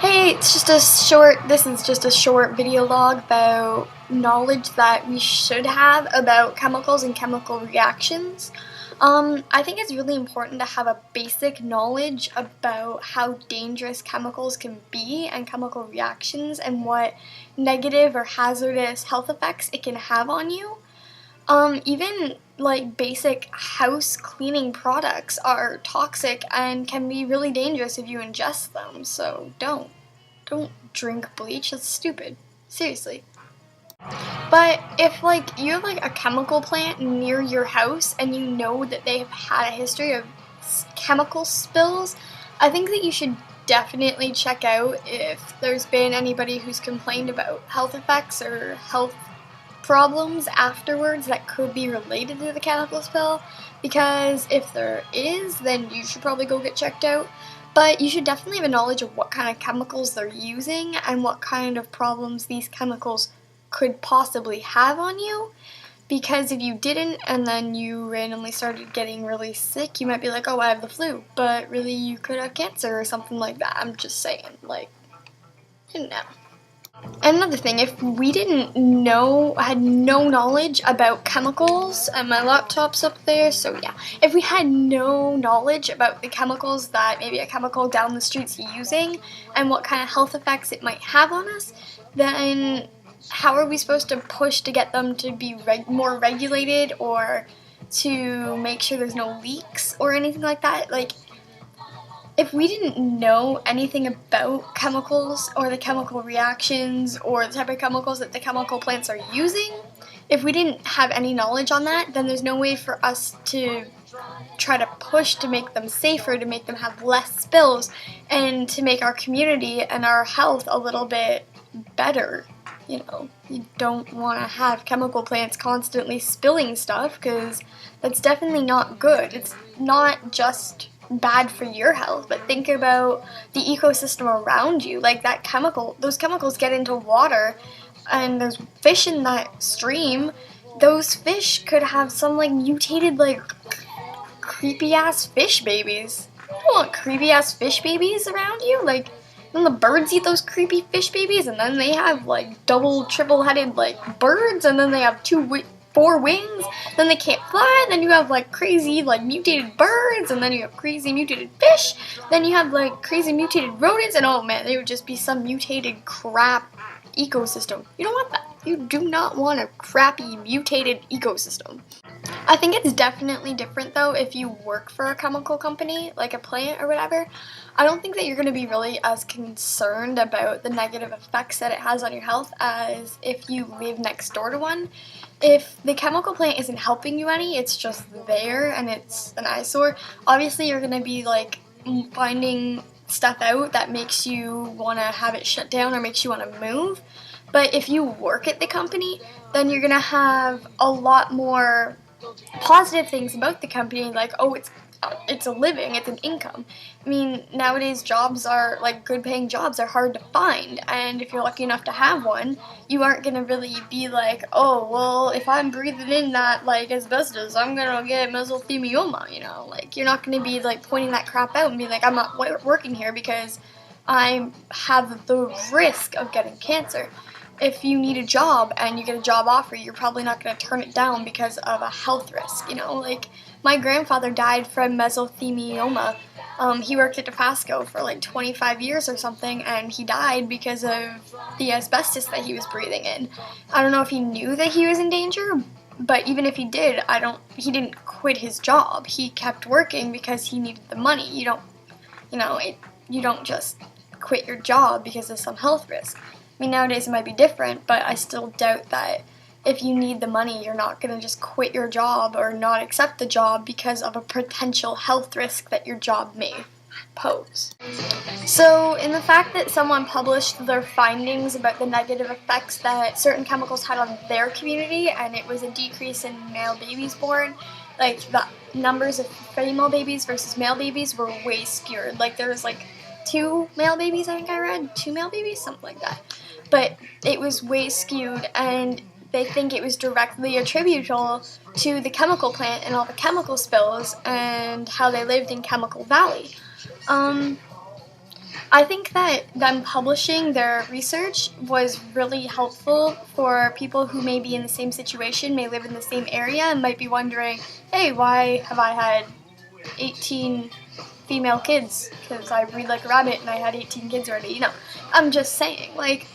Hey, this is just a short video log about knowledge that we should have about chemicals and chemical reactions. I think it's really important to have a basic knowledge about how dangerous chemicals can be and chemical reactions and what negative or hazardous health effects it can have on you. Even like basic house cleaning products are toxic and can be really dangerous if you ingest them, so don't drink bleach. That's stupid. Seriously. But if you have a chemical plant near your house and you know that they have had a history of chemical spills, I think that you should definitely check out if there's been anybody who's complained about health effects or health problems afterwards that could be related to the chemical spill, because if there is, then you should probably go get checked out. But you should definitely have a knowledge of what kind of chemicals they're using and what kind of problems these chemicals could possibly have on you. Because if you didn't and then you randomly started getting really sick, you might be like, oh, I have the flu. But really, you could have cancer or something like that. I'm just saying, you know. Another thing, if we had no knowledge about chemicals, and my laptop's up there, so yeah, if we had no knowledge about the chemicals that maybe a chemical down the street's using and what kind of health effects it might have on us, then how are we supposed to push to get them to be more regulated or to make sure there's no leaks or anything like that? If we didn't know anything about chemicals or the chemical reactions or the type of chemicals that the chemical plants are using, if we didn't have any knowledge on that, then there's no way for us to try to push to make them safer, to make them have less spills, and to make our community and our health a little bit better. You don't want to have chemical plants constantly spilling stuff, because that's definitely not good. It's not just bad for your health, but think about the ecosystem around you. Those chemicals get into water, and there's fish in that stream. Those fish could have some mutated creepy ass fish babies. You don't want creepy ass fish babies around you. Then the birds eat those creepy fish babies, and then they have double, triple headed birds, and then they have four wings, then they can't fly, then you have crazy mutated birds, and then you have crazy mutated fish, then you have crazy mutated rodents, and oh man, they would just be some mutated crap ecosystem. You don't want that. You do not want a crappy mutated ecosystem. I think it's definitely different though if you work for a chemical company, like a plant or whatever. I don't think that you're going to be really as concerned about the negative effects that it has on your health as if you live next door to one. If the chemical plant isn't helping you any, it's just there and it's an eyesore, obviously you're going to be finding stuff out that makes you want to have it shut down or makes you want to move. But if you work at the company, then you're going to have a lot more positive things about the company, it's a living, it's an income. I mean, nowadays jobs are, good paying jobs are hard to find, and if you're lucky enough to have one, you aren't going to really be oh, well, if I'm breathing in that, asbestos, I'm going to get mesothelioma, you're not going to be, pointing that crap out and be I'm not working here because I have the risk of getting cancer. If you need a job and you get a job offer, you're probably not going to turn it down because of a health risk, My grandfather died from mesothelioma. He worked at Dofasco for 25 years or something, and he died because of the asbestos that he was breathing in. I don't know if he knew that he was in danger, but even if he did, he didn't quit his job. He kept working because he needed the money. You don't just quit your job because of some health risk. I mean, nowadays it might be different, but I still doubt that if you need the money, you're not going to just quit your job or not accept the job because of a potential health risk that your job may pose. So, in the fact that someone published their findings about the negative effects that certain chemicals had on their community, and it was a decrease in male babies born, the numbers of female babies versus male babies were way skewed. There was 2 male babies, I think I read, 2 male babies, something like that. But it was way skewed, and they think it was directly attributable to the chemical plant and all the chemical spills and how they lived in Chemical Valley. I think that them publishing their research was really helpful for people who may be in the same situation, may live in the same area, and might be wondering, hey, why have I had 18 female kids? Because I breed like a rabbit and I had 18 kids already, you know. I'm just saying, like,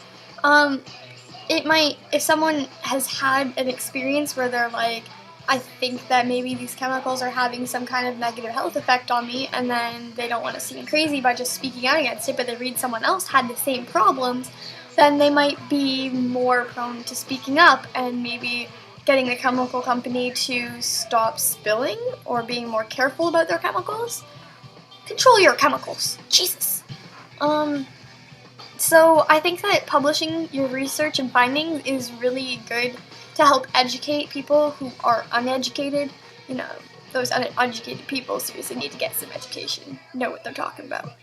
it might, if someone has had an experience where they're like, I think that maybe these chemicals are having some kind of negative health effect on me, and then they don't want to seem crazy by just speaking out against it, but they read someone else had the same problems, then they might be more prone to speaking up and maybe getting the chemical company to stop spilling or being more careful about their chemicals. Control your chemicals. Jesus. So I think that publishing your research and findings is really good to help educate people who are uneducated. You know, those uneducated people seriously need to get some education, know what they're talking about.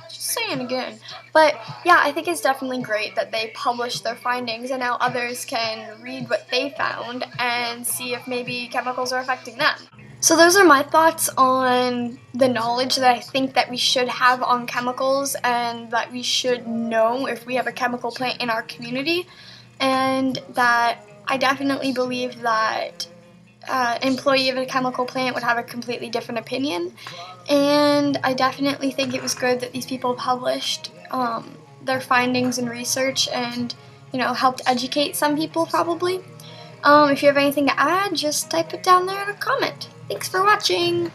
Just saying again. But yeah, I think it's definitely great that they publish their findings and now others can read what they found and see if maybe chemicals are affecting them. So those are my thoughts on the knowledge that I think that we should have on chemicals and that we should know if we have a chemical plant in our community, and that I definitely believe that an employee of a chemical plant would have a completely different opinion, and I definitely think it was good that these people published their findings and research and, you know, helped educate some people probably. If you have anything to add, just type it down there in a comment. Thanks for watching!